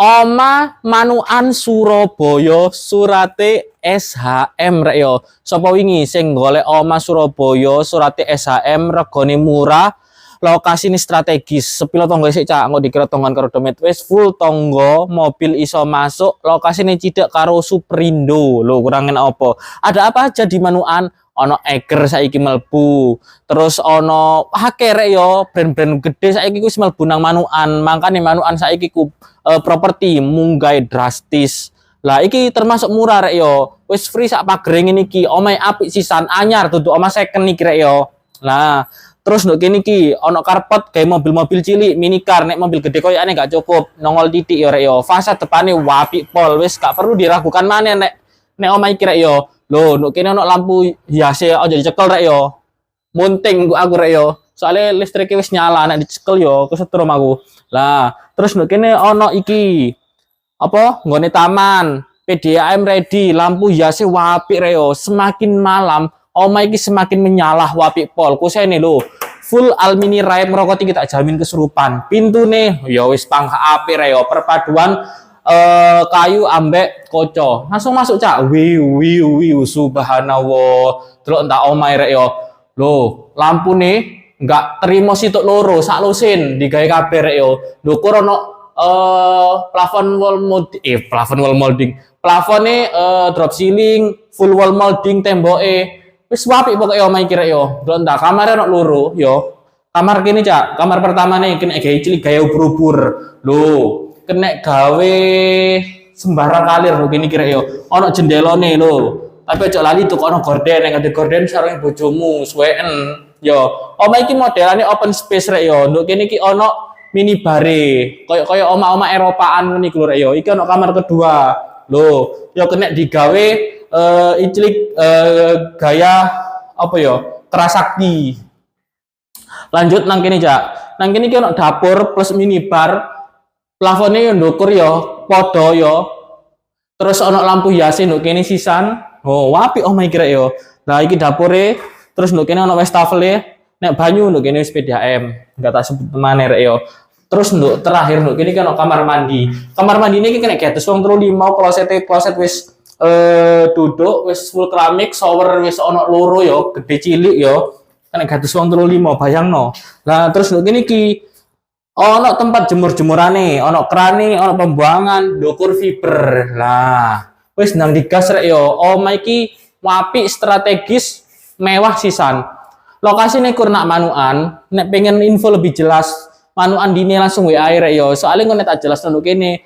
Oma Manukan Surabaya surate SHM rek yo. Sapa wingi sing golek oma Surabaya surate SHM regane murah, lokasine strategis. Sepilo tonggo sik cak, engko dikira tonggon karo domet wis full tonggo, mobil iso masuk, lokasine cidek karo Superindo. Lho kurang enak apa? Ada apa aja di Manukan? Ono Eger saiki mlebu. Terus ono akeh rek yo, brand-brand gede saiki wis mlebu nang Manukan. Mangkane Manukan saiki ku properti munggah drastis. Lah iki termasuk murah rek yo. Wis free sak pagering ini ki. Omahe apik sisan anyar dudu omah second iki rek yo. Lah, terus nduk kene iki ono karpet gawe mobil-mobil cilik, mini car, nek mobil gede koyane gak cukup, nongol titik yo rek yo. Fasad depane apik pol, wis gak perlu diragukan maneh nek omah iki rek yo. Lho, nduk kene ono lampu hiase aja dicekel rek yo. Munting aku rek yo. Soale listrike wis nyala, nek dicekel yo kesetrum aku. Lah, terus nduk kene ono iki. Apa? Nggone taman, PDAM ready, lampu hiase apik rek yo. Semakin malam, omah iki semakin menyala apik pol. Kusene lho. Full alumini raib merokok iki tak jamin kesurupan. Pintune ya wis pangka apik rek yo. Perpaduan kayu ambek koco. Langsung masuk cak. Wiu subhanallah. Delok entak omahe rek yo. Loh, lampune enggak terima situk loro sak lusin digawe kabeh rek yo. Lho ono plafon wall molding, plafone drop ceiling, full wall molding temboke. Wis apik pokoke omah iki rek yo. Delok entak kamare ono loro yo. Kamar kene cak, kamar pertama nih kena gawe cilik gawe ubur-ubur. Loh, kena gawe sembarang kalir lho kene kira yo. Ono jendelane lho. Tapi aja lali tuh ono gorden, nek ada gorden sareng bojomu suweken. Yo, omah iki modelane open space rek yo. Nduk kene iki ono mini bare. Koyo omah-omah Eropaan ngene iki lho rek yo. Iki ono kamar kedua. Lho, yo kena digawe iclik gaya apa yo? Kerasakti. Lanjut nang kene, Cak. Nang kene iki ono dapur plus minibar. Plafone yo ndukur yo, padha yo. Terus ono lampu hias nduk kene sisan. Oh, apik omah iki rek yo. Lah iki dapure, terus nduk kene ono wastafel. Nek banyu nduk kene wis PDAM. Enggak tak sebut maneh rek yo. Terus nduk terakhir nduk kene kan ono kamar mandi. Kamar mandine iki kena gates wong 35, kloset wis duduk wis full keramik, shower wis ono loro yo, gede cilik yo. Kena gates wong 35, bayangno. Lah terus nduk kene iki ono tempat jemur-jemurane, ono krane, ono pembuangan, ndukur fiber. Lah, wis nang digas rek yo. Omah iki apik, strategis, mewah sisan. Lokasine kurnak Manukan, nek pengen info lebih jelas, Manukan dini langsung WA rek yo. Soale ngono tak jelas nduk kene.